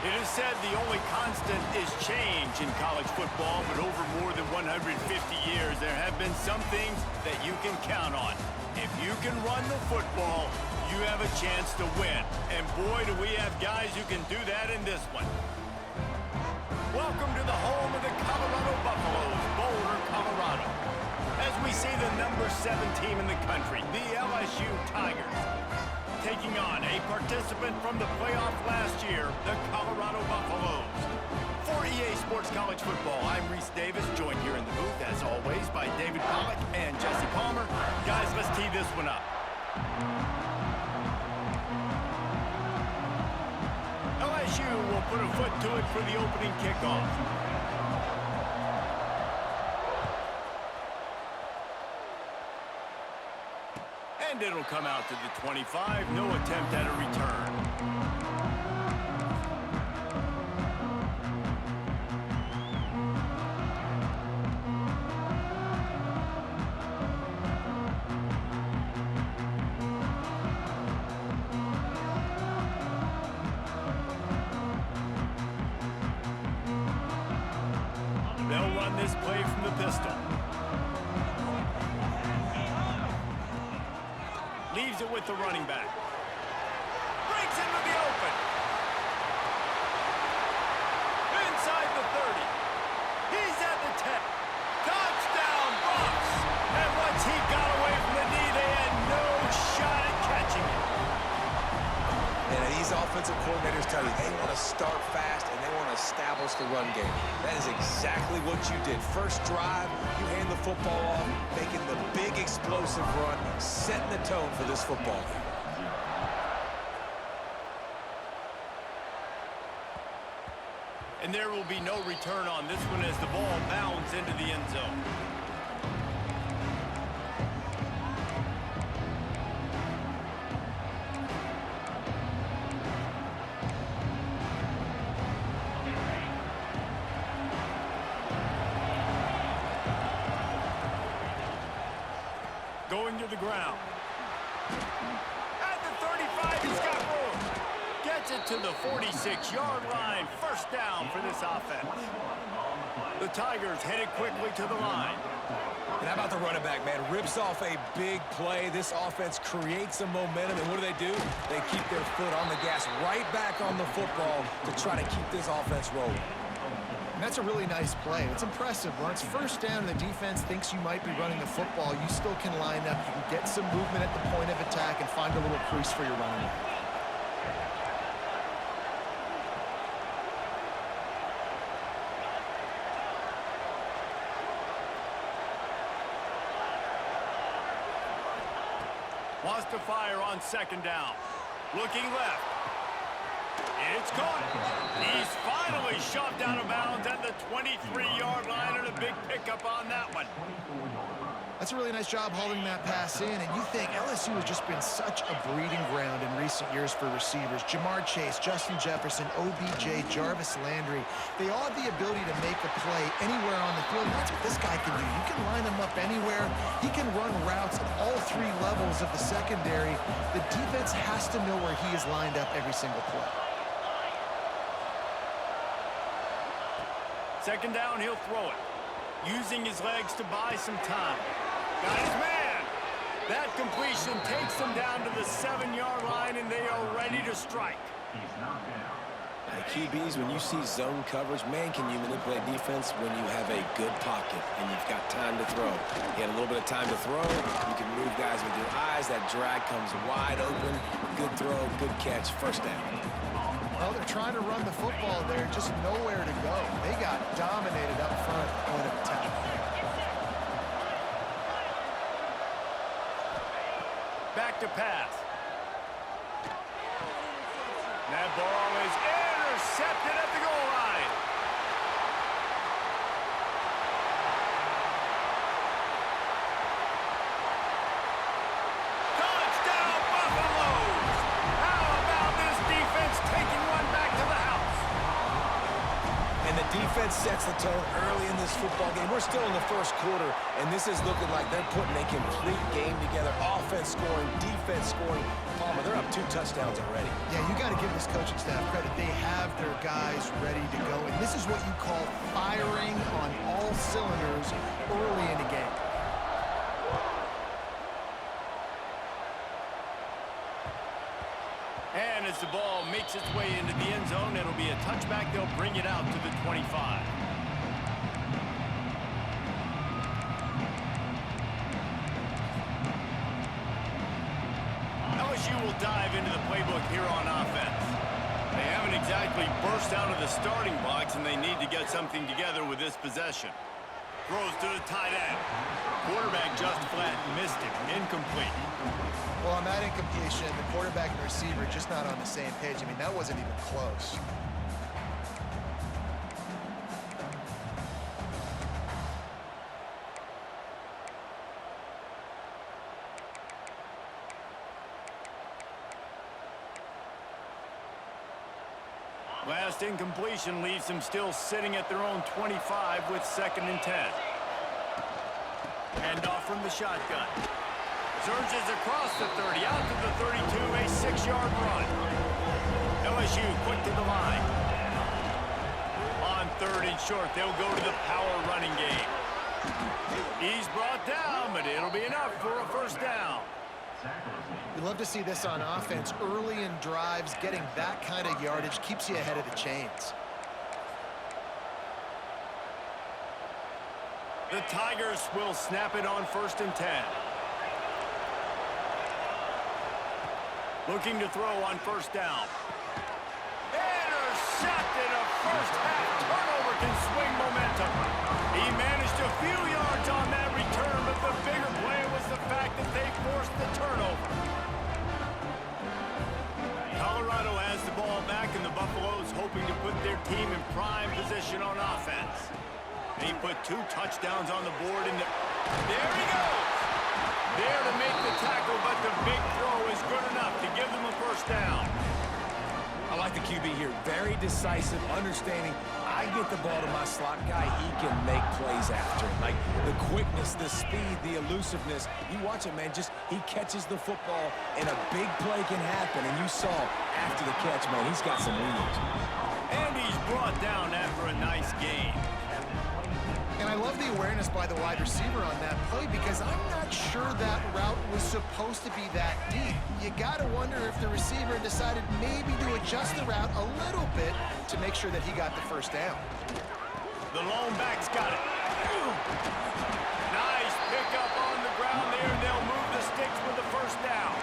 It is said the only constant is change in college football, but over more than 150 years, there have been some things that you can count on. If you can run the football, you have a chance to win. And boy, do we have guys who can do that in this one. Welcome to the home of the Colorado Buffaloes, Boulder, Colorado. As we see the number 7 team in the country, the LSU Tigers, taking on a participant from the playoff last year, the Colorado Buffaloes. For EA Sports College Football, I'm Reese Davis, joined here in the booth, as always, by David Pollack and Jesse Palmer. Guys, let's tee this one up. LSU will put a foot to it for the opening kickoff. And it'll come out to the 25. No attempt at a return. They'll run this play from the pistol. Leaves it with the running back. Breaks into the open. Inside the 30. He's at the 10. Touchdown, Buffs! And once he got away from the knee, they had no shot at catching it. And these offensive coordinators tell you they want to start fast and they want to establish the run game. That is exactly what you did. First drive, you hand the football off, making the big explosive run, setting the tone for this football game. And there will be no return on this one as the ball bounds into the end zone. Going to the ground. At the 35, he's got room. Gets it to the 46-yard line. First down for this offense. The Tigers headed quickly to the line. And how about the running back, man? Rips off a big play. This offense creates some momentum. And what do? They keep their foot on the gas, right back on the football to try to keep this offense rolling. And that's a really nice play. It's impressive. When it's first down and the defense thinks you might be running the football, you still can line up. You can get some movement at the point of attack and find a little crease for your running back. Wants to fire on second down. Looking left. It's caught. He's finally shoved out of bounds at the 23-yard line, and a big pickup on that one. That's a really nice job holding that pass in, and you think LSU has just been such a breeding ground in recent years for receivers. Jamar Chase, Justin Jefferson, OBJ, Jarvis Landry. They all have the ability to make a play anywhere on the field, and that's what this guy can do. You can line him up anywhere. He can run routes at all 3 levels of the secondary. The defense has to know where he is lined up every single play. Second down, he'll throw it. Using his legs to buy some time. Got his man. That completion takes them down to the 7-yard line, and they are ready to strike. QBs, when you see zone coverage, man, can you manipulate defense when you have a good pocket and you've got time to throw. You had a little bit of time to throw. You can move guys with your eyes. That drag comes wide open. Good throw, good catch, first down. Well, they're trying to run the football. They're just nowhere to go. They got dominated up front at the point of attack. Back to pass. That ball is intercepted at the goal line. Touchdown, Buffaloes! How about this defense taking one back to the house? And the defense sets the tone early in this football game. We're still in the first quarter, and this is looking like they're putting a complete game together. offense scoring, defense scoring. Palmer, they're up 2 touchdowns already. Yeah, you got to give this coaching staff credit. They have their guys ready to go, and this is what you call firing on all cylinders early in the game. And as the ball makes its way into the end zone, it'll be a touchback. They'll bring it out to the 25. LSU will dive into the playbook here on offense. They haven't exactly burst out of the starting blocks, and they need to get something together with this possession. Throws to the tight end. Quarterback just flat missed it. Incomplete. Well, on that incompletion, the quarterback and the receiver just not on the same page. I mean, that wasn't even close. Last incompletion leaves them still sitting at their own 25 with 2nd and 10. Hand off from the shotgun. Surges across the 30, out to the 32, a 6-yard run. LSU quick to the line. On 3rd and short, they'll go to the power running game. He's brought down, but it'll be enough for a 1st down. You love to see this on offense. Early in drives, getting that kind of yardage keeps you ahead of the chains. The Tigers will snap it on 1st and 10. Looking to throw on 1st down. Intercepted. A first-half turnover can swing momentum. He managed a few yards on that return, but the bigger play was the fact that they forced the turnover. Colorado has the ball back, and the Buffaloes hoping to put their team in prime position on offense. He put 2 touchdowns on the board, and there he goes. There to make the tackle, but the big throw is good enough to give them a 1st down. I like the QB here. Very decisive, understanding. I get the ball to my slot guy, he can make plays after it. Like the quickness, the speed, the elusiveness. You watch it, man, just he catches the football and a big play can happen. And you saw after the catch, man, he's got some wheels. And he's brought down after a nice gain. And I love the awareness by the wide receiver on that play because I'm not sure that route was supposed to be that deep. You got to wonder if the receiver decided maybe to adjust the route a little bit to make sure that he got the 1st down. The lone back's got it. Nice pickup on the ground there. They'll move the sticks with the 1st down.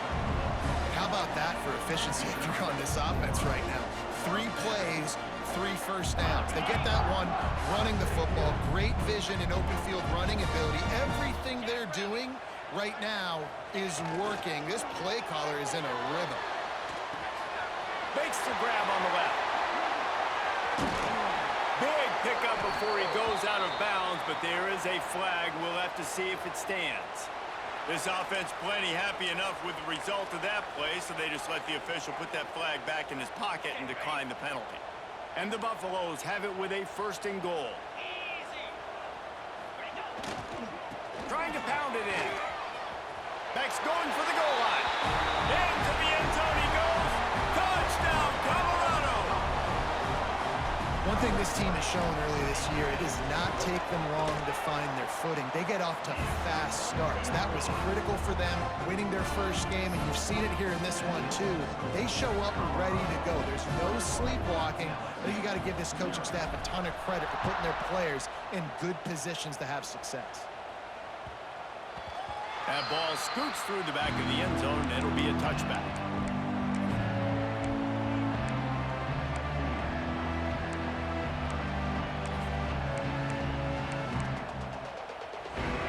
How about that for efficiency if you're on this offense right now? 3 plays, 3 1st downs. They get that one running the football. Great vision and open field running ability. Everything they're doing right now is working. This play caller is in a rhythm. Makes the grab on the left. Big pickup before he goes out of bounds, but there is a flag. We'll have to see if it stands. This offense plenty happy enough with the result of that play, so they just let the official put that flag back in his pocket and decline the penalty. And the Buffaloes have it with a 1st and goal. Trying to pound it in. Beck's going for the goal line. Into the end zone he goes. Touchdown, Colorado! One thing this team has shown early this year, it does not take them long to find their footing. They get off to fast starts. That was critical for them, winning their 1st game, and you've seen it here in this one too. They show up ready to go. There's no sleepwalking. I think you got to give this coaching staff a ton of credit for putting their players in good positions to have success. That ball scoots through the back of the end zone, and it'll be a touchback.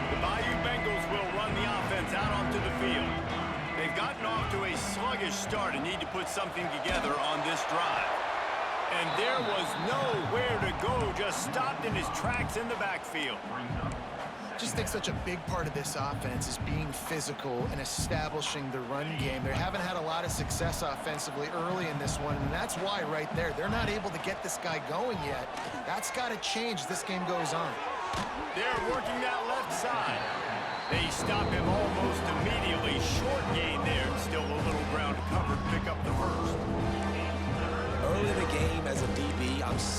The Bayou Bengals will run the offense out onto the field. They've gotten off to a sluggish start and need to put something together on this drive. And there was nowhere to go, just stopped in his tracks in the backfield. I just think such a big part of this offense is being physical and establishing the run game. They haven't had a lot of success offensively early in this one, and that's why right there, they're not able to get this guy going yet. That's got to change as this game goes on. They're working that left side. They stop him almost immediately, short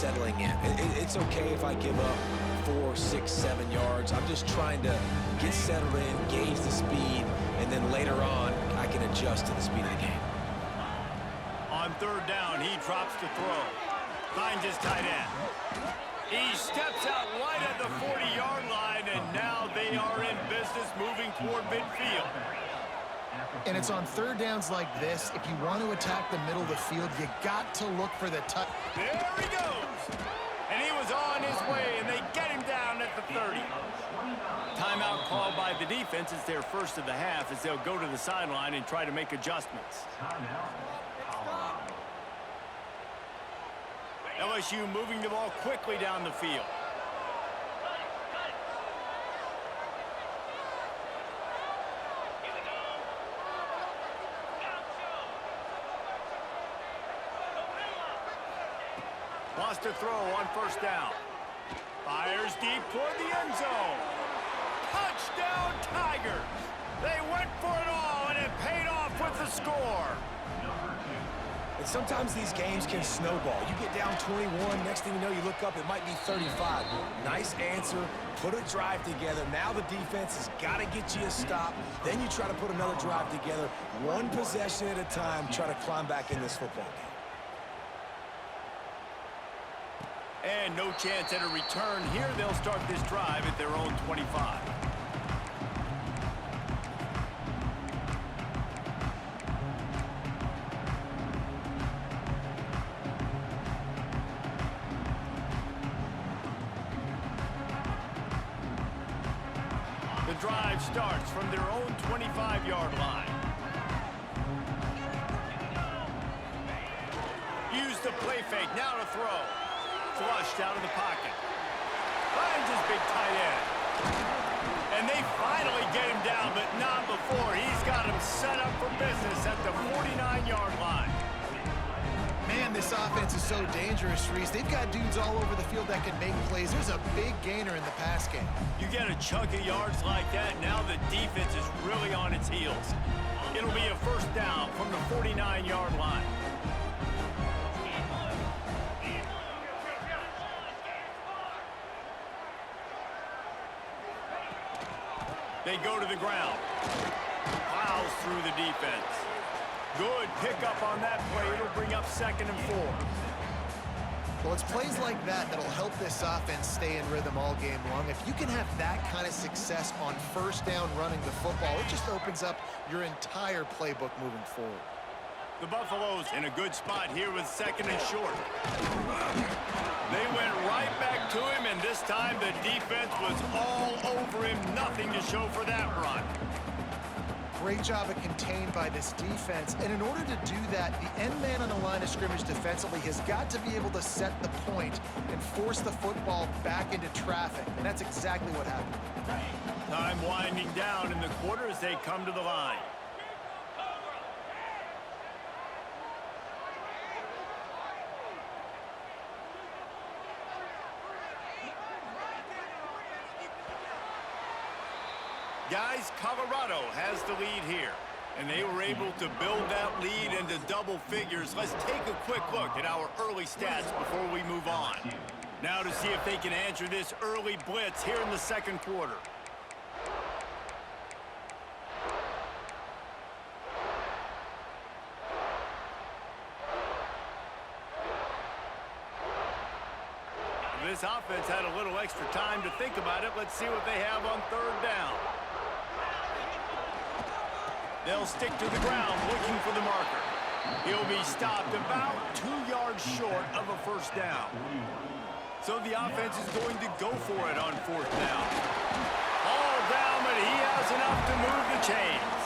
settling in. It's okay if I give up 4, 6, 7 yards. I'm just trying to get settled in, gauge the speed, and then later on, I can adjust to the speed of the game. On third down, he drops to throw. Finds his tight end. He steps out right at the 40-yard line, and now they are in business moving toward midfield. And it's on third downs like this. If you want to attack the middle of the field, you got to look for the touch. There he goes. And he was on his way, and they get him down at the 30. Timeout called by the defense. It's their first of the half as they'll go to the sideline and try to make adjustments. LSU moving the ball quickly down the field. Lost a throw on first down. Fires deep toward the end zone. Touchdown Tigers! They went for it all, and it paid off with the score. And sometimes these games can snowball. You get down 21, next thing you know, you look up, it might be 35. Nice answer, put a drive together. Now the defense has got to get you a stop. Then you try to put another drive together. One possession at a time, try to climb back in this football game. And no chance at a return here. They'll start this drive at their own 25. The drive starts from their own 25-yard line. Use the play fake, now to throw. Flushed out of the pocket. Finds his big tight end. And they finally get him down, but not before. He's got him set up for business at the 49-yard line. Man, this offense is so dangerous, Reese. They've got dudes all over the field that can make plays. There's a big gainer in the pass game. You get a chunk of yards like that, now the defense is really on its heels. It'll be a first down from the 49-yard line. They go to the ground. Plows through the defense. Good pickup on that play. It'll bring up 2nd and 4. Well, it's plays like that that'll help this offense stay in rhythm all game long. If you can have that kind of success on first down running the football, it just opens up your entire playbook moving forward. The Buffaloes in a good spot here with 2nd and short. They went right back to him, and this time the defense was all over him. Nothing to show for that run. Great job of contained by this defense. And in order to do that, the end man on the line of scrimmage defensively has got to be able to set the point and force the football back into traffic. And that's exactly what happened. Time winding down in the quarter as they come to the line. Guys, Colorado has the lead here, and they were able to build that lead into double figures. Let's take a quick look at our early stats before we move on. Now to see if they can answer this early blitz here in the 2nd quarter. This offense had a little extra time to think about it. Let's see what they have on 3rd down. They'll stick to the ground looking for the marker. He'll be stopped about 2 yards short of a first down. So the offense is going to go for it on 4th down. All down, but he has enough to move the chains.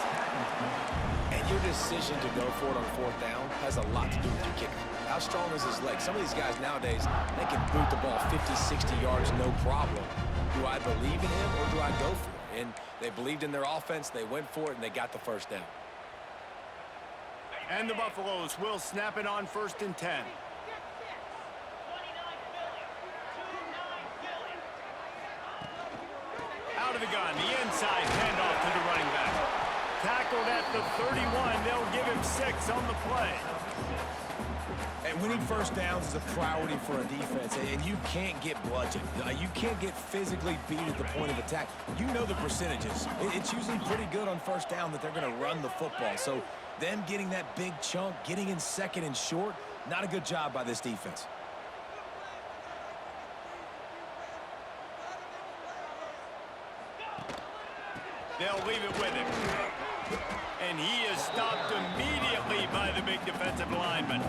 And your decision to go for it on 4th down has a lot to do with your kicker. How strong is his leg? Some of these guys nowadays, they can boot the ball 50, 60 yards, no problem. Do I believe in him or do I go for it? And they believed in their offense, they went for it, and they got the first down. And the Buffaloes will snap it on 1st and 10. Out of the gun, the inside handoff to the running back. Tackled at the 31, they'll give him 6 on the play. And winning first downs is a priority for a defense, and you can't get bludgeoned. You can't get physically beat at the point of attack. You know the percentages. It's usually pretty good on first down that they're going to run the football. So them getting that big chunk, getting in second and short, not a good job by this defense. They'll leave it with him. And he is stopped immediately by the big defensive lineman.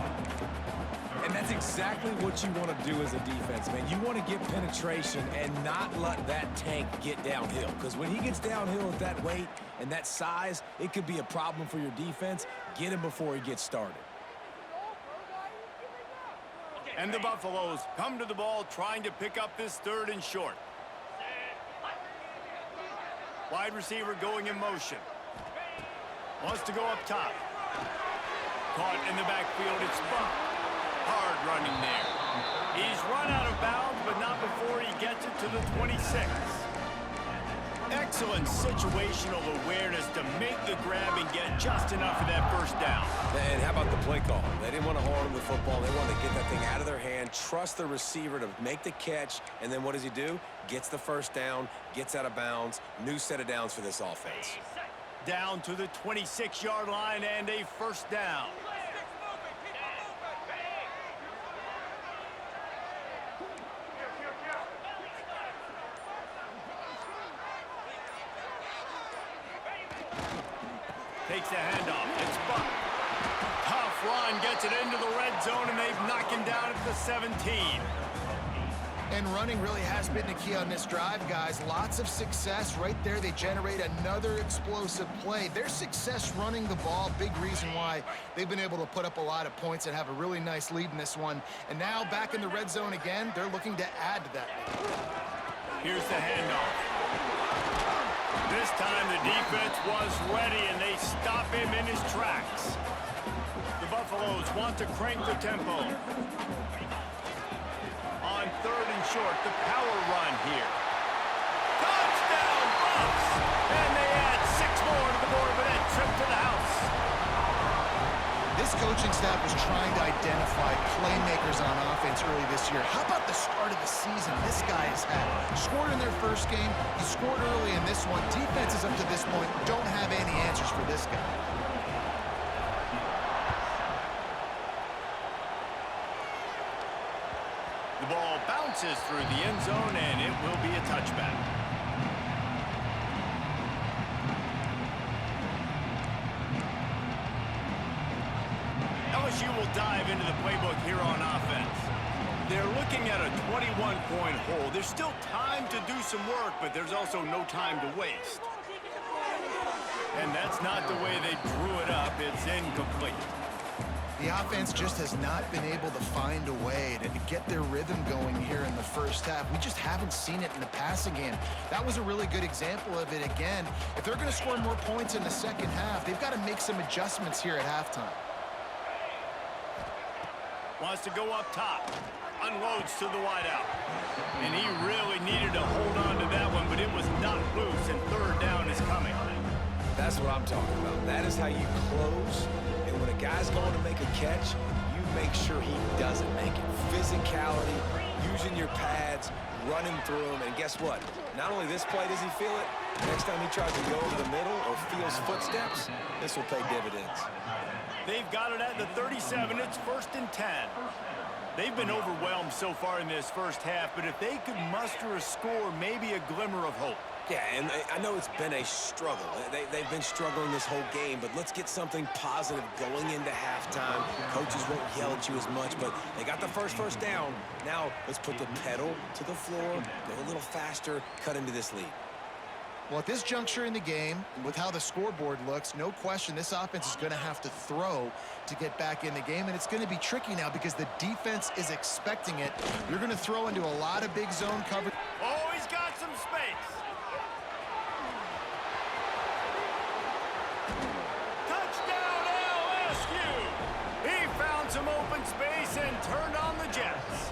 And that's exactly what you want to do as a defense, man. You want to get penetration and not let that tank get downhill. Because when he gets downhill at that weight and that size, it could be a problem for your defense. Get him before he gets started. And the Buffaloes come to the ball trying to pick up this third and short. Wide receiver going in motion. Wants to go up top. Caught in the backfield. It's Buck. Hard running there. He's run out of bounds, but not before he gets it to the 26. Excellent situational awareness to make the grab and get just enough of that first down. And how about the play call? They didn't want to hold him the football. They wanted to get that thing out of their hand, trust the receiver to make the catch, and then what does he do? Gets the first down, gets out of bounds. New set of downs for this offense. Down to the 26-yard line and a first down. Takes the handoff. It's Buck. Tough run, gets it into the red zone, and they've knocked him down at the 17. And running really has been the key on this drive, guys. Lots of success right there. They generate another explosive play. Their success running the ball, big reason why they've been able to put up a lot of points and have a really nice lead in this one. And now back in the red zone again, they're looking to add to that lead. Here's the handoff. This time the defense was ready, and they stop him in his tracks. The Buffaloes want to crank the tempo. On third and short, the power run here. Touchdown, Bucks! And they add 6 more to the board with that trip to the house. This coaching staff was trying to identify playmakers on offense early this year. How about the start of the season this guy has had? Scored in their first game. He scored early in this one. Defenses up to this point don't have any answers for this guy. The ball bounces through the end zone, and it will be a touchback. LSU will dive into the playbook here on offense. They're looking at a 21-point hole. There's still time to do some work, but there's also no time to waste. And that's not the way they drew it up. It's incomplete. The offense just has not been able to find a way to get their rhythm going here in the first half. We just haven't seen it in the passing game. That was a really good example of it again. If they're going to score more points in the second half, they've got to make some adjustments here at halftime. Wants to go up top. Unloads to the wideout. And he really needed to hold on to that one, but it was not loose, and third down is coming. That's what I'm talking about. That is how you close. And when a guy's going to make a catch, you make sure he doesn't make it. Physicality, using your pads, running through them. And guess what? Not only this play does he feel it, next time he tries to go over the middle or feels footsteps, this will pay dividends. They've got it at the 37. It's 1st and 10. They've been overwhelmed so far in this first half, but if they could muster a score, maybe a glimmer of hope. Yeah, and I know it's been a struggle. They've been struggling this whole game, but let's get something positive going into halftime. Coaches won't yell at you as much, but they got the first down. Now let's put the pedal to the floor, go a little faster, cut into this lead. Well, at this juncture in the game, with how the scoreboard looks, no question this offense is going to have to throw to get back in the game, and it's going to be tricky now because the defense is expecting it. You're going to throw into a lot of big zone coverage. Oh, he's got some space. Touchdown, LSU! He found some open space and turned on the Jets.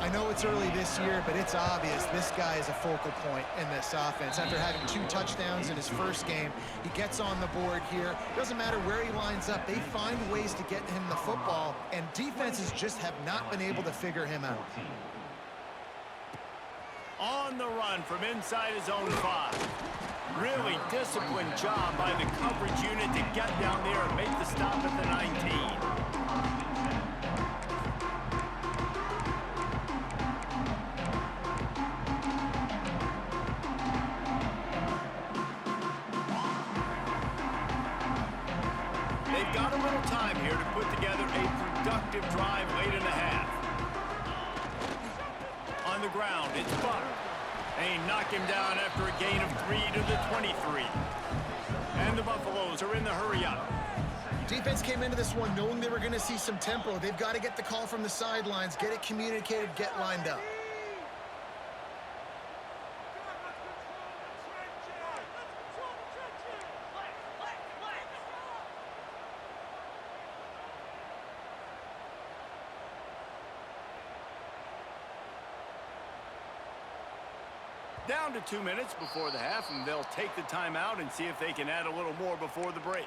I know it's early this year, but it's obvious this guy is a focal point in this offense. After having 2 touchdowns in his first game, he gets on the board here. Doesn't matter where he lines up. They find ways to get him the football, and defenses just have not been able to figure him out. On the run from inside his own 5. Really disciplined job by the coverage unit to get down there and make the stop at the 19. They've got a little time here to put together a productive drive late in the half. On the ground, it's Buck. They knock him down after a gain of 3 to the 23. And the Buffaloes are in the hurry-up. Defense came into this one knowing they were going to see some tempo. They've got to get the call from the sidelines, get it communicated, get lined up. Down to 2 minutes before the half, and they'll take the timeout and see if they can add a little more before the break.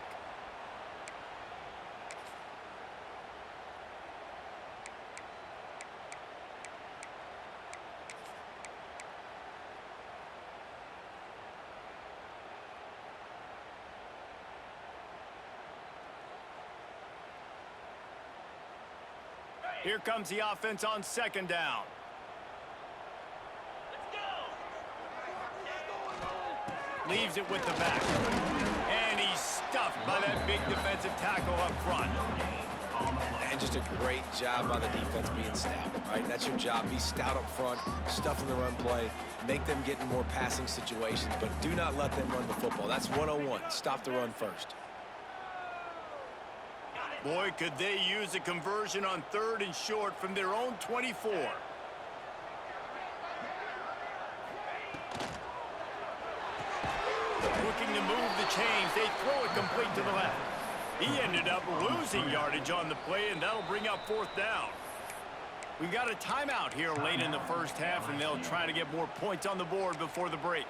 Here comes the offense on 2nd down. Leaves it with the back. And he's stuffed by that big defensive tackle up front. And just a great job by the defense being stout, right? That's your job. Be stout up front, stuff in the run play, make them get in more passing situations, but do not let them run the football. That's 101. Stop the run first. Boy, could they use a conversion on 3rd and short from their own 24. Looking to move the chains. They throw it complete to the left. He ended up losing yardage on the play, and that'll bring up 4th down. We've got a timeout here late in the first half, and they'll try to get more points on the board before the break.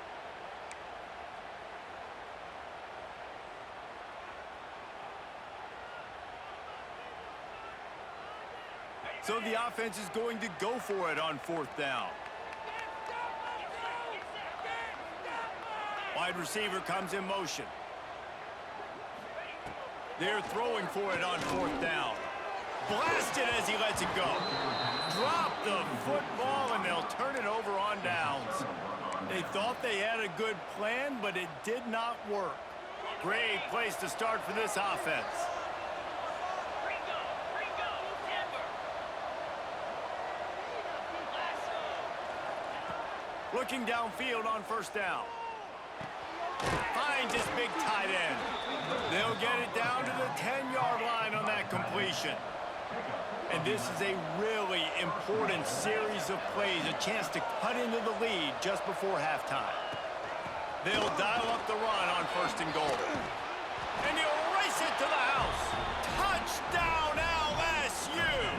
So the offense is going to go for it on 4th down. Wide receiver comes in motion. They're throwing for it on 4th down. Blasted as he lets it go. Drop the football, and they'll turn it over on downs. They thought they had a good plan, but it did not work. Great place to start for this offense. Looking downfield on 1st down. Finds his big tight end. They'll get it down to the 10-yard line on that completion. And this is a really important series of plays, a chance to cut into the lead just before halftime. They'll dial up the run on 1st and goal. And he'll race it to the house. Touchdown, LSU!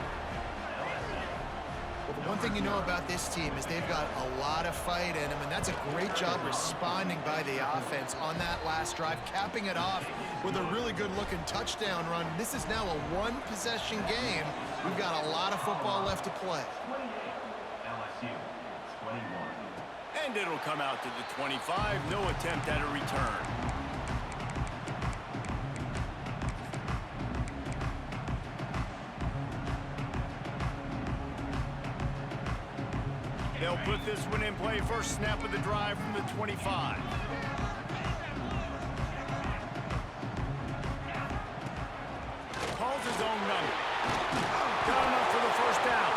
Well, the one thing you know about this team is they've got a lot of fight in them, and that's a great job responding by the offense on that last drive, capping it off with a really good-looking touchdown run. This is now a one-possession game. We've got a lot of football left to play. LSU, 21. And it'll come out to the 25. No attempt at a return. They'll put this one in play. First snap of the drive from the 25. Calls his own number. Got enough for the 1st down.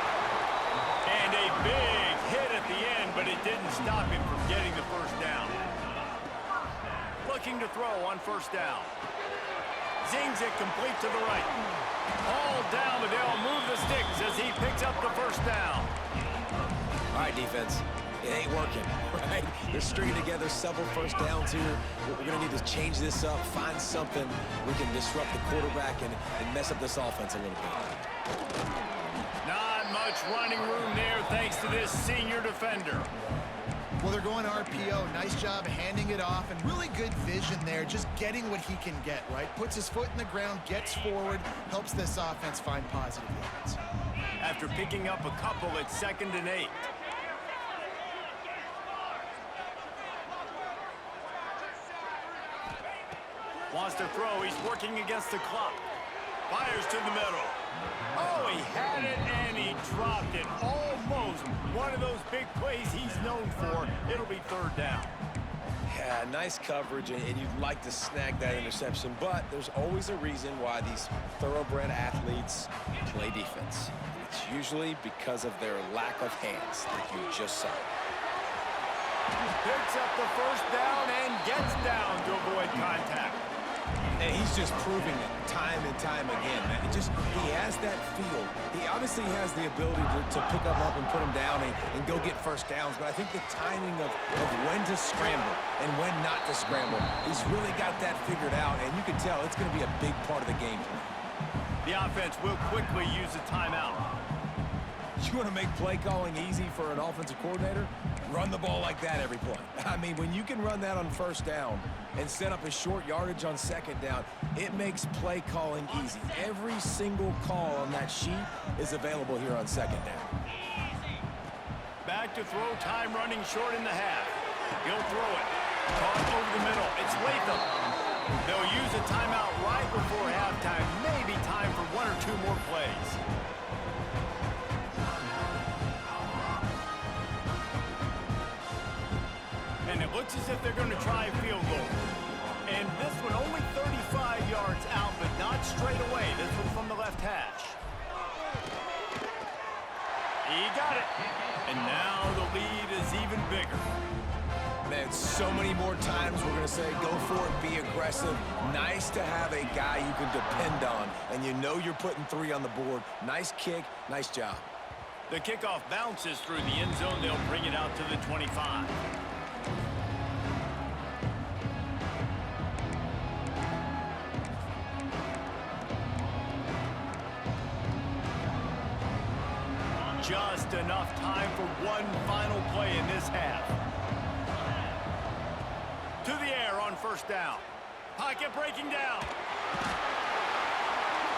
And a big hit at the end, but it didn't stop him from getting the 1st down. Looking to throw on 1st down. Zings it complete to the right. All down, but they'll move the sticks as he picks up the 1st down. All right, defense, it ain't working, right? They're stringing together several 1st downs here. We're going to need to change this up, find something we can disrupt the quarterback and mess up this offense a little bit. Not much much running room there thanks to this senior defender. Well, they're going RPO. Nice job handing it off, and really good vision there, just getting what he can get, right? Puts his foot in the ground, gets forward, helps this offense find positive yards. After picking up a couple, it's 2nd and 8. Wants to throw. He's working against the clock. Fires to the middle. Oh, he had it, and he dropped it. Almost one of those big plays he's known for. It'll be 3rd down. Yeah, nice coverage, and you'd like to snag that interception, but there's always a reason why these thoroughbred athletes play defense. It's usually because of their lack of hands that you just saw. Picks up the 1st down and gets down to avoid contact. And he's just proving it time and time again, man. He has that feel. He obviously has the ability to pick them up and put them down and go get 1st downs, but I think the timing of when to scramble and when not to scramble, he's really got that figured out, and you can tell it's going to be a big part of the game plan. The offense will quickly use a timeout. You want to make play calling easy for an offensive coordinator? Run the ball like that every play. I mean, when you can run that on 1st down and set up a short yardage on 2nd down, it makes play calling easy. Every single call on that sheet is available here on 2nd down. Back to throw, time running short in the half. He'll throw it. Caught over the middle. It's Latham. They'll use a timeout right before halftime. Maybe time for 1 or 2 more plays. And it looks as if they're going to try a field goal. And this one only 35 yards out, but not straight away. This one from the left hash. He got it. And now the lead is even bigger. Man, so many more times we're going to say, go for it, be aggressive. Nice to have a guy you can depend on, and you know you're putting 3 on the board. Nice kick, nice job. The kickoff bounces through the end zone. They'll bring it out to the 25. Just enough time for one final play in this half. To the air on 1st down. Pocket breaking down.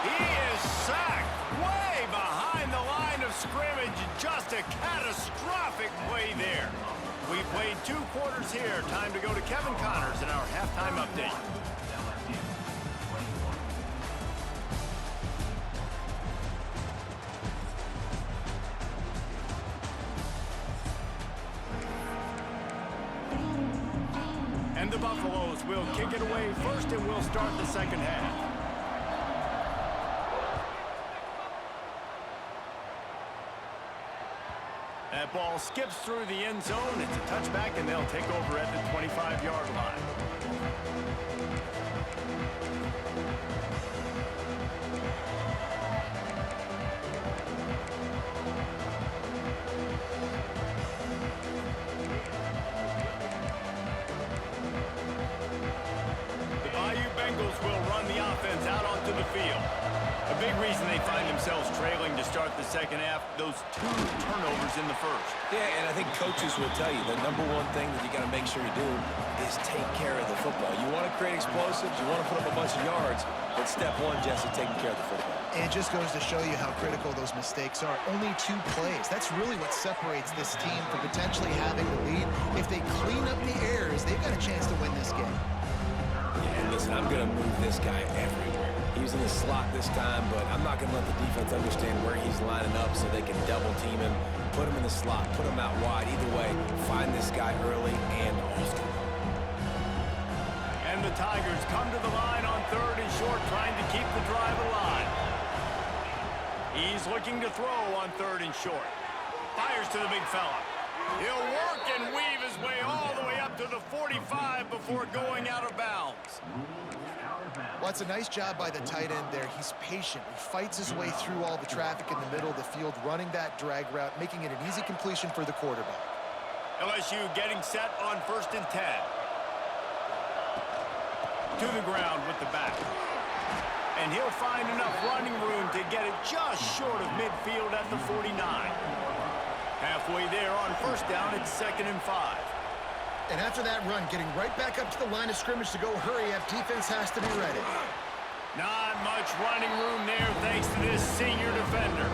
He is sacked way behind the line of scrimmage. Just a catastrophic play there. We played 2 quarters here. Time to go to Kevin Connors in our halftime update. And the Buffaloes will kick it away first, and we'll start the 2nd half. That ball skips through the end zone. It's a touchback, and they'll take over at the 25-yard line. The Bayou Bengals will run the offense out onto the field. A big reason they find themselves trailing to start the 2nd half, those 2 turnovers in the 1st. Yeah, and I think coaches will tell you the number one thing that you got to make sure you do is take care of the football. You want to create explosives, you want to put up a bunch of yards, but step 1, Jesse, taking care of the football. And it just goes to show you how critical those mistakes are. Only 2 plays. That's really what separates this team from potentially having the lead. If they clean up the errors, they've got a chance to win this game. Yeah, and listen, I'm going to move this guy everywhere. He's in the slot this time, but I'm not going to let the defense understand where he's lining up so they can double team him, put him in the slot, put him out wide. Either way, find this guy early and often. And the Tigers come to the line on 3rd and short, trying to keep the drive alive. He's looking to throw on 3rd and short. Fires to the big fella. He'll work and weave his way all the way up to the 45 before going out of bounds. Well, it's a nice job by the tight end there. He's patient. He fights his way through all the traffic in the middle of the field, running that drag route, making it an easy completion for the quarterback. LSU getting set on 1st and 10. To the ground with the back. And he'll find enough running room to get it just short of midfield at the 49. Halfway there on first down, it's 2nd and 5. And after that run, getting right back up to the line of scrimmage to go hurry up, defense has to be ready. Not much running room there thanks to this senior defender.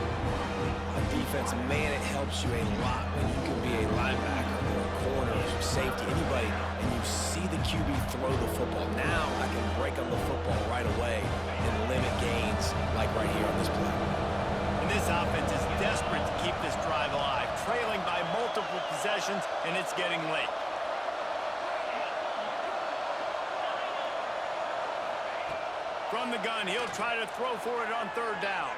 On defense, man, it helps you a lot when you can be a linebacker or a corner or safety, anybody, and you see the QB throw the football. Now I can break on the football right away and limit gains like right here on this play. And this offense is desperate to keep this drive alive, trailing by multiple possessions, and it's getting late. From the gun, he'll try to throw for it on 3rd down.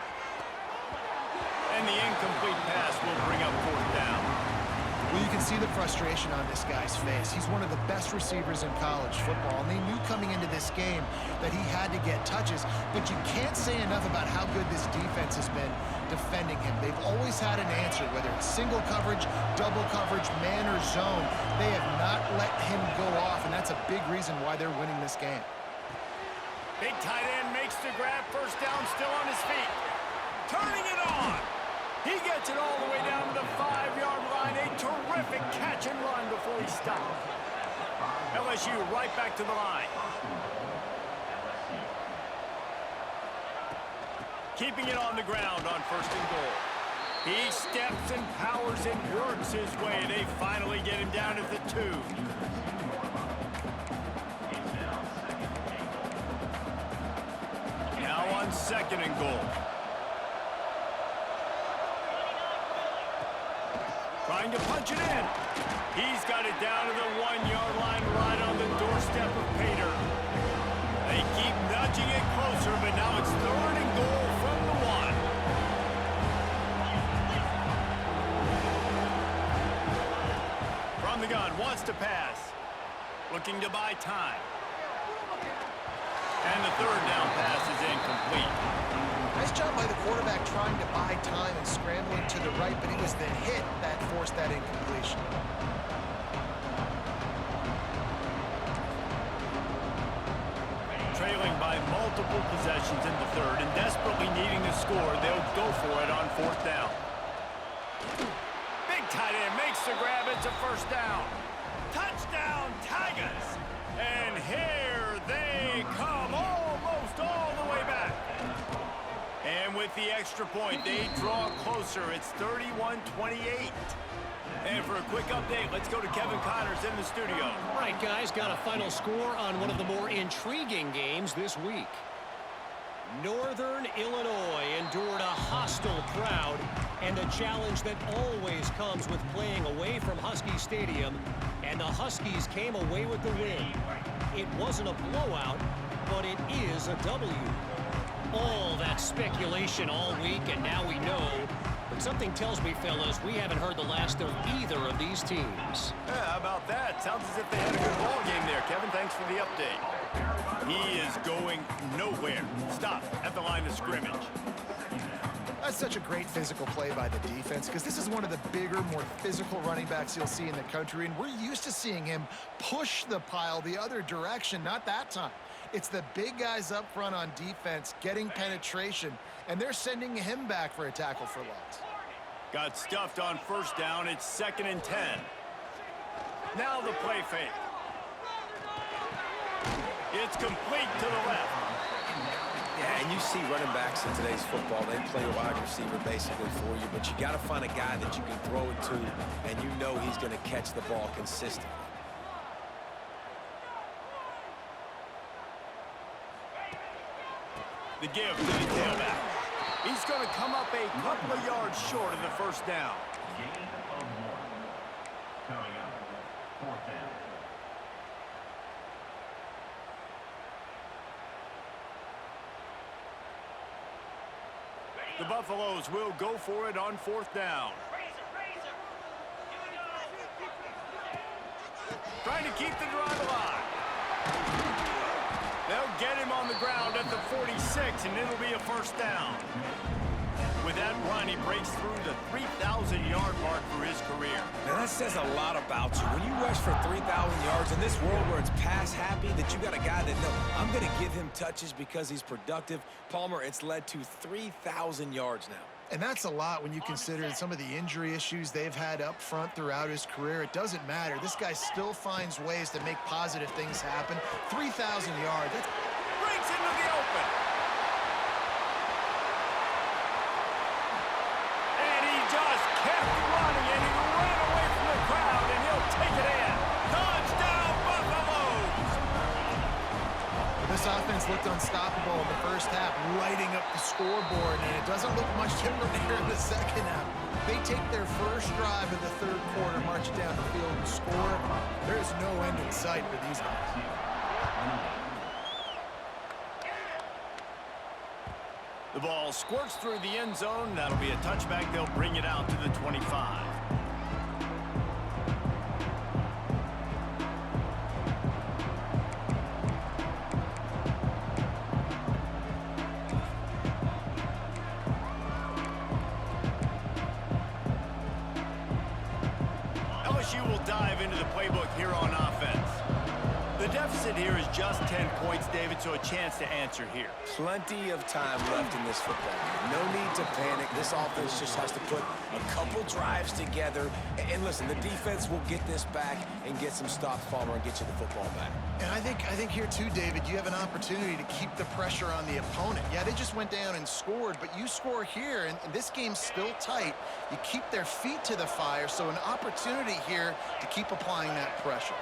And the incomplete pass will bring up 4th down. Well, you can see the frustration on this guy's face. He's one of the best receivers in college football, and they knew coming into this game that he had to get touches, but you can't say enough about how good this defense has been defending him. They've always had an answer, whether it's single coverage, double coverage, man or zone. They have not let him go off, and that's a big reason why they're winning this game. Big tight end makes the grab, 1st down, still on his feet. Turning it on. He gets it all the way down to the 5-yard line. A terrific catch and run before he stopped. LSU right back to the line. Keeping it on the ground on 1st and goal. He steps and powers and works his way. They finally get him down at the 2. Now on 2nd and goal. Trying to punch it in. He's got it down to the 1-yard line right on the doorstep of Pater. They keep nudging it closer, but now it's 3rd and goal from the 1. From the gun, wants to pass. Looking to buy time. And the 3rd down pass is incomplete. Nice job by the quarterback trying to buy time and scrambling to the right, but it was the hit that forced that incompletion. Trailing by multiple possessions in the 3rd and desperately needing to score, they'll go for it on 4th down. Big tight end makes the grab. It's a 1st down. Touchdown, Tigers! And here they come, almost all the way back. And with the extra point, they draw closer. It's 31-28. And for a quick update, let's go to Kevin Connors in the studio. All right, guys, got a final score on one of the more intriguing games this week. Northern Illinois endured a hostile crowd and the challenge that always comes with playing away from Husky Stadium, and the Huskies came away with the win. It wasn't a blowout, but it is a W. All that speculation all week, and now we know. But something tells me, fellas, we haven't heard the last of either of these teams. Yeah, how about that? Sounds as if they had a good ball game there, Kevin. Thanks for the update. He is going nowhere. Stop at the line of scrimmage. That's such a great physical play by the defense, because this is one of the bigger, more physical running backs you'll see in the country, and we're used to seeing him push the pile the other direction. Not that time. It's the big guys up front on defense getting penetration, and they're sending him back for a tackle for loss. Got stuffed on 1st down. It's 2nd and 10. Now the play fake. It's complete to the left. Yeah, and you see running backs in today's football, they play a wide receiver basically for you, but you got to find a guy that you can throw it to, and you know he's going to catch the ball consistently. The give to the tailback. He's going to come up a couple of yards short of the 1st down. Gain of 1. Coming up, 4th down. The Buffaloes will go for it on 4th down. Trying to keep the drive alive. They'll get him on the ground at the 46, and it'll be a 1st down. With that run, he breaks through the 3,000-yard mark for his career. Now, that says a lot about you. When you rush for 3,000 yards in this world where it's pass-happy, that you got a guy that, no, I'm going to give him touches because he's productive. Palmer, it's led to 3,000 yards now. And that's a lot when you consider some of the injury issues they've had up front throughout his career. It doesn't matter. This guy still finds ways to make positive things happen. 3,000 yards. That's Brings him to the open. And he just kept running, and he ran away from the crowd, and he'll take it in. Touchdown, Buffaloes! This offense looked unstoppable in the first half, lighting up the scoreboard, and it doesn't look much different here in the second half. They take their first drive in the third quarter, march down the field and score. There's no end in sight for these guys. The ball squirts through the end zone. That'll be a touchback. They'll bring it out to the 25. LSU will dive into the playbook here on offense. The deficit here is just 10 points, David, so a chance to answer here. Plenty of time left in this football game. No need to panic. This offense just has to put a couple drives together. And listen, the defense will get this back and get some stops, Palmer, and get you the football back. And I think here too, David, you have an opportunity to keep the pressure on the opponent. Yeah, they just went down and scored, but you score here, and this game's still tight. You keep their feet to the fire, so an opportunity here to keep applying that pressure.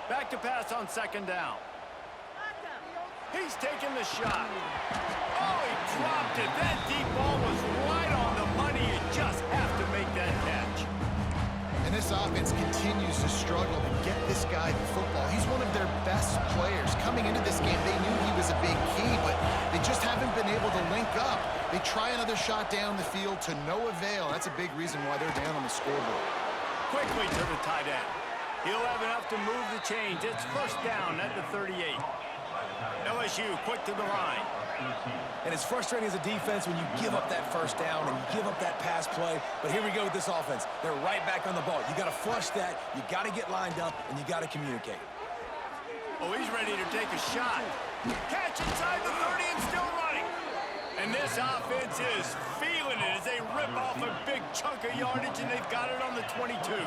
Back to pass on second down. He's taking the shot. Oh, he dropped it. That deep ball was right on the money. You just have to make that catch. And this offense continues to struggle to get this guy the football. He's one of their best players. Coming into this game, they knew he was a big key, but they just haven't been able to link up. They try another shot down the field to no avail. That's a big reason why they're down on the scoreboard. Quickly to the tight end. He'll have enough to move the chains. It's first down at the 38. LSU quick to the line. And it's frustrating as a defense when you give up that first down and you give up that pass play. But here we go with this offense. They're right back on the ball. You got to flush that. You got to get lined up, and you got to communicate. Oh, he's ready to take a shot. Catch inside the 30 and still running. And this offense is feeling it as they rip off a big chunk of yardage, and they've got it on the 22.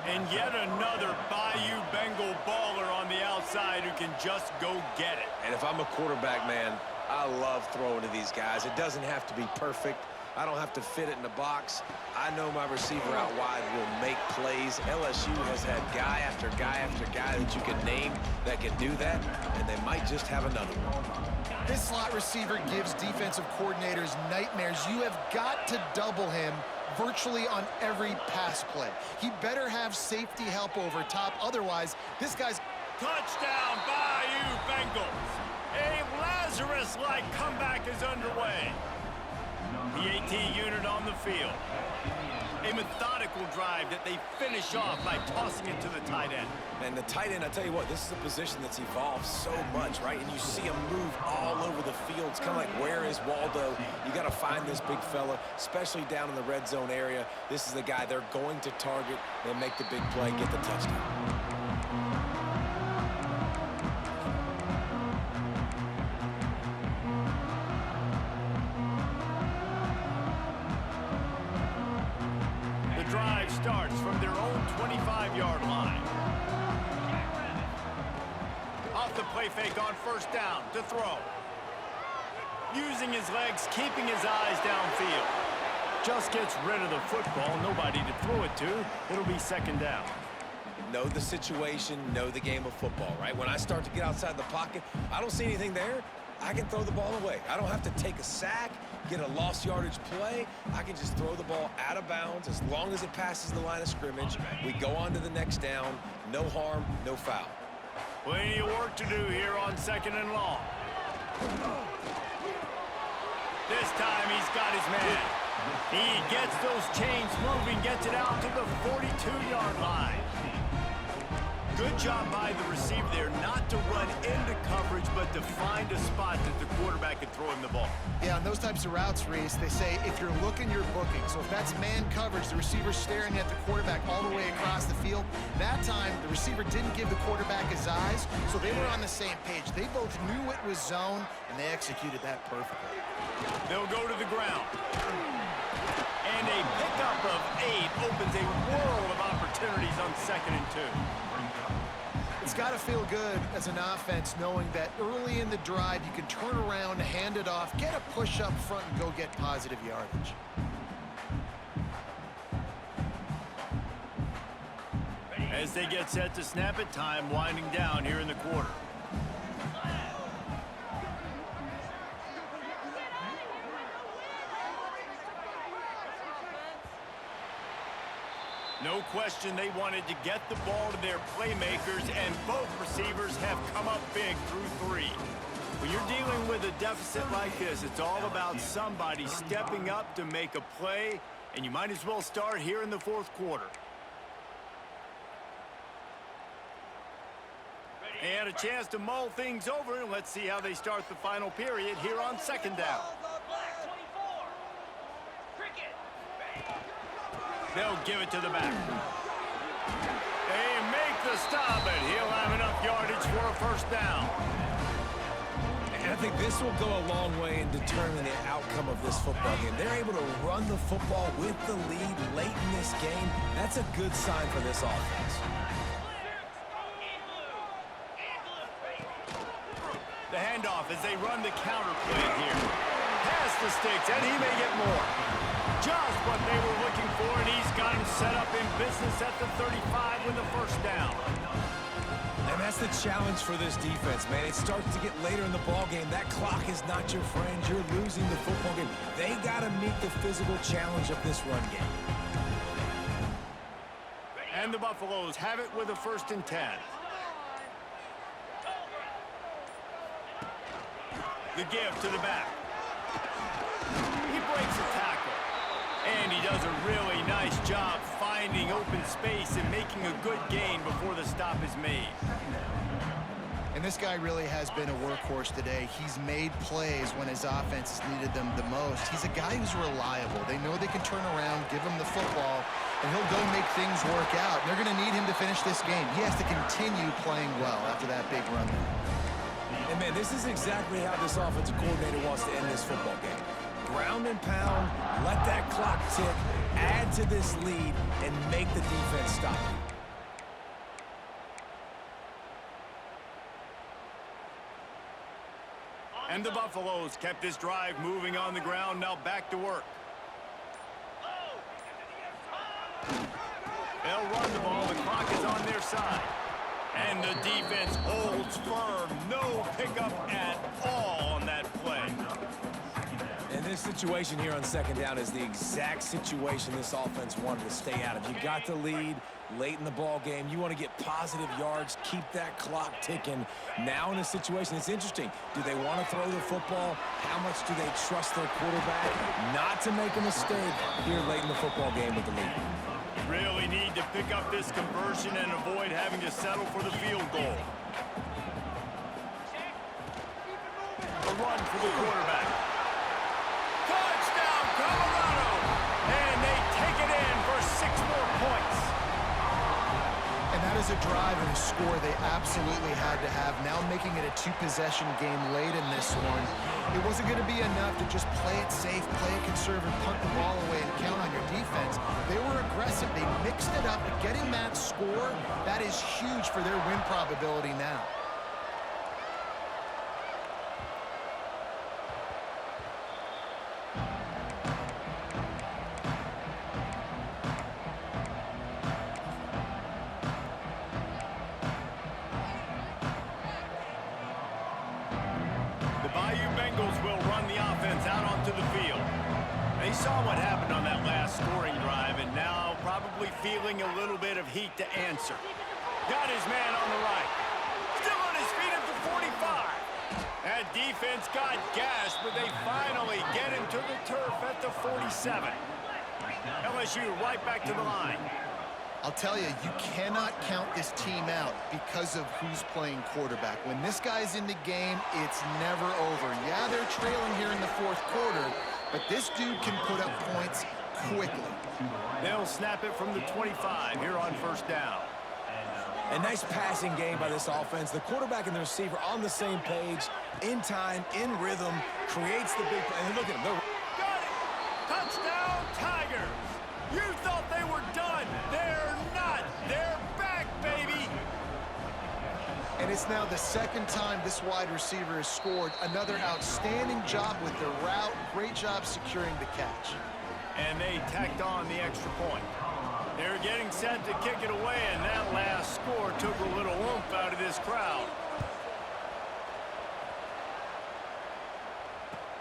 And yet another Bayou Bengal baller on the outside who can just go get it. And if I'm a quarterback, man, I love throwing to these guys. It doesn't have to be perfect. I don't have to fit it in the box. I know my receiver out wide will make plays. LSU has had guy after guy after guy that you can name that can do that, and they might just have another one. This slot receiver gives defensive coordinators nightmares. You have got to double him virtually on every pass play. He better have safety help over top. Otherwise, this guy's... Touchdown, Bayou Bengals. A Lazarus-like comeback is underway. The AT unit on the field. A methodical drive that they finish off by tossing it to the tight end. And the tight end, I tell you what, this is a position that's evolved so much, right? And you see him move all over the field. It's kind of like, where is Waldo? You got to find this big fella, especially down in the red zone area. This is the guy they're going to target and make the big play, get the touchdown. Drive starts from their own 25-yard line. Off the play fake on first down to throw. Using his legs, keeping his eyes downfield. Just gets rid of the football, nobody to throw it to. It'll be second down. Know the situation, know the game of football, right? When I start to get outside the pocket, I don't see anything there. I can throw the ball away. I don't have to take a sack, get a lost yardage play. I can just throw the ball out of bounds as long as it passes the line of scrimmage. We go on to the next down. No harm, no foul. Plenty of work to do here on second and long. This time he's got his man. He gets those chains moving, gets it out to the 42-yard line. Good Good job by the receiver there, not to run into coverage, but to find a spot that the quarterback can throw him the ball. Yeah, on those types of routes, Reese, they say if you're looking, you're booking. So if that's man coverage, the receiver's staring at the quarterback all the way across the field. That time, the receiver didn't give the quarterback his eyes, so they were on the same page. They both knew it was zone, and they executed that perfectly. They'll go to the ground. And a pickup of 8 opens a world of opportunities on 2nd and 2. It's got to feel good as an offense knowing that early in the drive you can turn around, hand it off, get a push up front, and go get positive yardage. As they get set to snap it, time winding down here in the quarter. No question they wanted to get the ball to their playmakers, and both receivers have come up big through 3. When you're dealing with a deficit like this, it's all about somebody stepping up to make a play, and you might as well start here in the 4th quarter. They had a chance to mull things over, and let's see how they start the final period here on 2nd down. They'll give it to the back. They make the stop, and he'll have enough yardage for a 1st down. And I think this will go a long way in determining the outcome of this football game. They're able to run the football with the lead late in this game. That's a good sign for this offense. The handoff as they run the counter play here. Pass the sticks, and he may get more. Just what they were looking for, and he's got him set up in business at the 35 with the 1st down. And that's the challenge for this defense, man. It starts to get later in the ball game. That clock is not your friend. You're losing the football game. They got to meet the physical challenge of this run game. And the Buffaloes have it with a 1st and 10. The give to the back. He breaks a tackle. And he does a really nice job finding open space and making a good gain before the stop is made. And this guy really has been a workhorse today. He's made plays when his offense has needed them the most. He's a guy who's reliable. They know they can turn around, give him the football, and he'll go make things work out. And they're going to need him to finish this game. He has to continue playing well after that big run there. And, man, this is exactly how this offensive coordinator wants to end this football game. Ground and pound, let that clock tick, add to this lead, and make the defense stop. And the Buffaloes kept this drive moving on the ground, now back to work. They'll run the ball, the clock is on their side. And the defense holds firm, no pickup at all on that play. And this situation here on 2nd down is the exact situation this offense wanted to stay out of. You got the lead late in the ball game. You want to get positive yards, keep that clock ticking. Now in this situation, it's interesting. Do they want to throw the football? How much do they trust their quarterback not to make a mistake here late in the football game with the lead? Really need to pick up this conversion and avoid having to settle for the field goal. A run for the quarterback. Touchdown, Colorado! And they take it in for 6 more points. And that is a drive and a score they absolutely had to have. Now making it a 2-possession game late in this one. It wasn't going to be enough to just play it safe, play it conservative, punt the ball away, and count on your defense. They were aggressive. They mixed it up. But getting that score, that is huge for their win probability now. Saw what happened on that last scoring drive, and now probably feeling a little bit of heat to answer. Got his man on the right. Still on his feet at the 45. That defense got gashed, but they finally get him to the turf at the 47. LSU right back to the line. I'll tell you, you cannot count this team out because of who's playing quarterback. When this guy's in the game, it's never over. Yeah, they're trailing here in the fourth quarter, but this dude can put up points quickly. They'll snap it from the 25 here on first down. A nice passing game by this offense. The quarterback and the receiver on the same page, in time, in rhythm, creates the big play. And look at them. Got it! Touchdown, Tigers! You thought they were done. They're not. They're back, baby! And it's now the second time this wide receiver has scored. Another outstanding job with the route. Great job securing the catch. And they tacked on the extra point. They're getting set to kick it away, and that last score took a little oomph out of this crowd.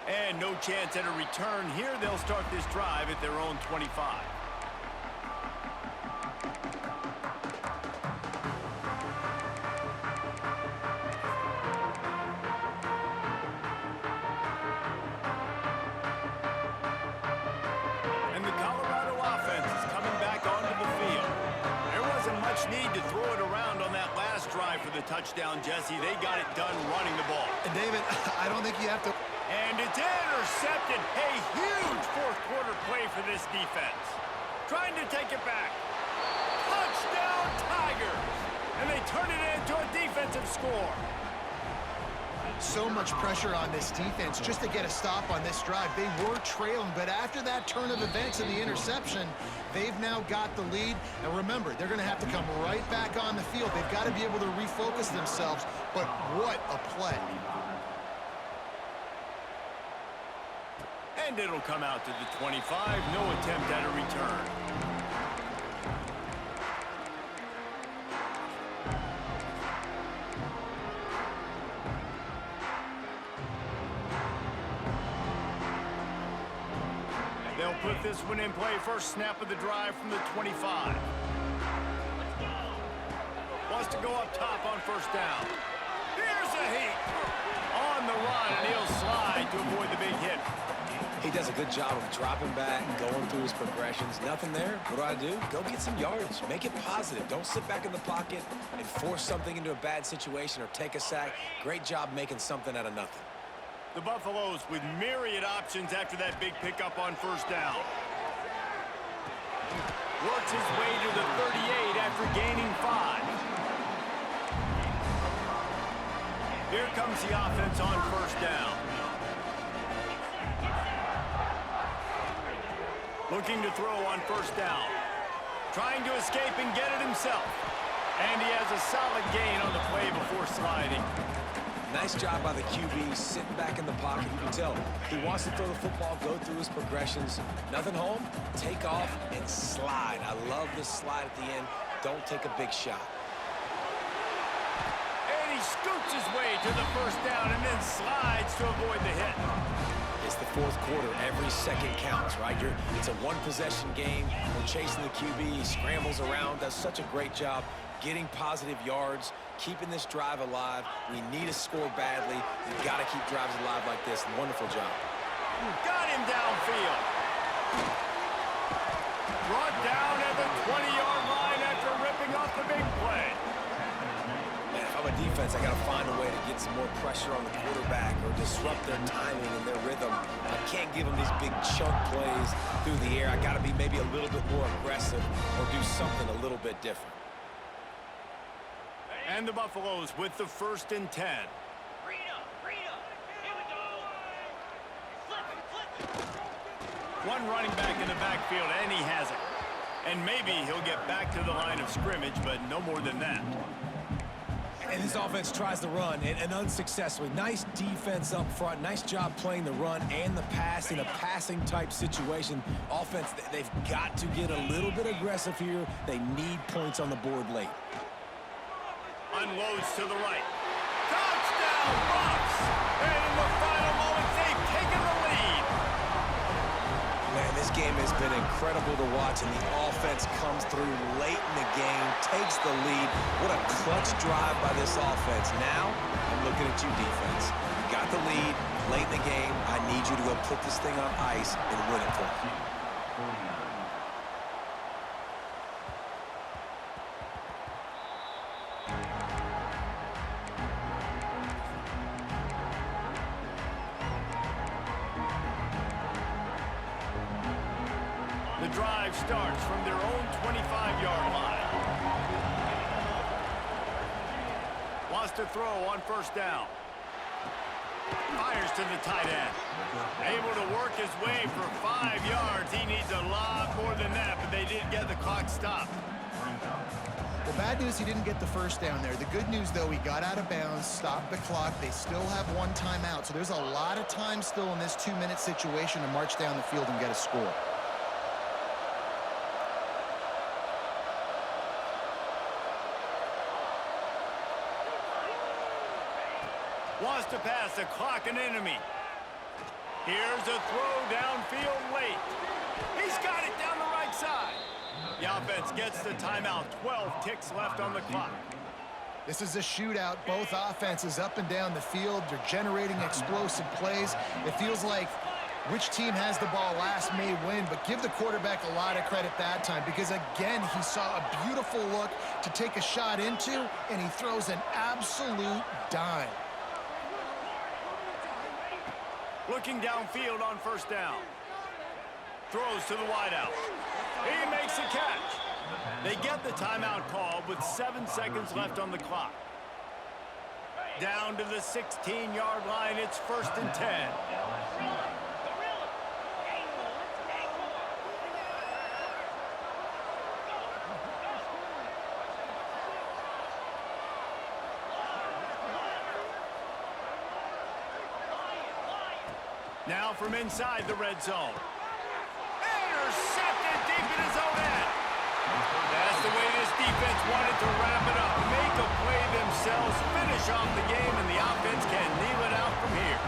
And no chance at a return here. They'll start this drive at their own 25. Need to throw it around on that last drive for the touchdown, Jesse. They got it done running the ball. And David, I don't think you have to... And it's intercepted. A huge fourth quarter play for this defense. Trying to take it back. Touchdown, Tigers! And they turn it into a defensive score. So much pressure on this defense just to get a stop on this drive. They were trailing, but after that turn of events and the interception, they've now got the lead. And remember, they're going to have to come right back on the field. They've got to be able to refocus themselves, but what a play. And it'll come out to the 25. No attempt at a return. They'll put this one in play. First snap of the drive from the 25. Wants to go up top on first down. Here's a heat. On the run, and he'll slide to avoid the big hit. He does a good job of dropping back and going through his progressions. Nothing there. What do? Go get some yardage. Make it positive. Don't sit back in the pocket and force something into a bad situation or take a sack. Great job making something out of nothing. The Buffaloes with myriad options after that big pickup on first down. Works his way to the 38 after gaining 5. Here comes the offense on first down. Looking to throw on first down. Trying to escape and get it himself. And he has a solid gain on the play before sliding. Nice job by the QB, sitting back in the pocket. You can tell he wants to throw the football, go through his progressions. Nothing home, take off, and slide. I love the slide at the end. Don't take a big shot. And he scoots his way to the first down and then slides to avoid the hit. It's the fourth quarter. Every second counts, right? It's a one-possession game. We're chasing the QB. He scrambles around, does such a great job getting positive yards, keeping this drive alive. We need to score badly. We've got to keep drives alive like this. Wonderful job. Got him downfield. Brought down at the 20-yard line after ripping off the big play. Man, if I'm a defense, I got to find a way to get some more pressure on the quarterback or disrupt their timing and their rhythm. I can't give them these big chunk plays through the air. I got to be maybe a little bit more aggressive or do something a little bit different. And the Buffaloes with the 1st and 10. One running back in the backfield, and he has it. And maybe he'll get back to the line of scrimmage, but no more than that. And this offense tries to run, and unsuccessfully. Nice defense up front. Nice job playing the run and the pass in a passing-type situation. Offense, they've got to get a little bit aggressive here. They need points on the board late. Unloads to the right. Touchdown, Bucks! And in the final moments, they've taken the lead. Man, this game has been incredible to watch, and the offense comes through late in the game, takes the lead. What a clutch drive by this offense. Now, I'm looking at you, defense. You got the lead late in the game. I need you to go put this thing on ice and win it for me. drive starts from their own 25-yard line. Wants to throw on first down. Fires to the tight end. Able to work his way for 5 yards. He needs a lot more than that, but they did get the clock stopped. Well, bad news, he didn't get the first down there. The good news, though, he got out of bounds, stopped the clock. They still have one timeout, so there's a lot of time still in this 2-minute situation to march down the field and get a score. Wants to pass the clock an enemy. Here's a throw downfield late. He's got it down the right side. The offense gets the timeout. 12 ticks left on the clock. This is a shootout. Both offenses up and down the field. They're generating explosive plays. It feels like which team has the ball last may win, but give the quarterback a lot of credit that time because, again, he saw a beautiful look to take a shot into, and he throws an absolute dime. Looking downfield on first down. Throws to the wideout. He makes the catch. They get the timeout called with 7 seconds left on the clock. Down to the 16-yard line. It's 1st and 10. Now from inside the red zone. Intercepted deep in his own end. That's the way this defense wanted to wrap it up. Make a play themselves, finish off the game, and the offense can kneel it out from here.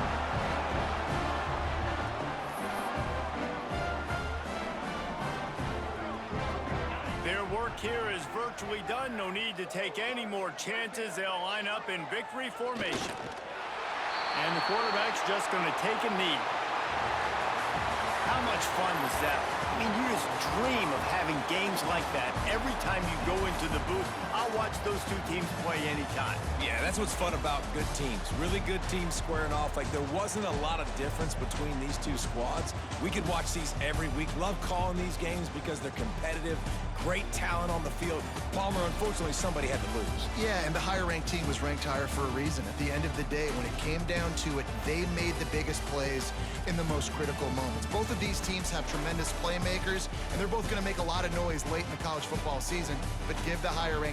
Their work here is virtually done. No need to take any more chances. They'll line up in victory formation. And the quarterback's just going to take a knee. How much fun was that? I mean, you just dream of having games like that every time you go into the booth. I'll watch those two teams play anytime. Yeah, that's what's fun about good teams. Really good teams squaring off. Like, there wasn't a lot of difference between these two squads. We could watch these every week. Love calling these games because they're competitive. Great talent on the field. Palmer, unfortunately, somebody had to lose. Yeah, and the higher-ranked team was ranked higher for a reason. At the end of the day, when it came down to it, they made the biggest plays in the most critical moments. Both of these teams have tremendous playmakers, and they're both going to make a lot of noise late in the college football season, but give the higher-ranked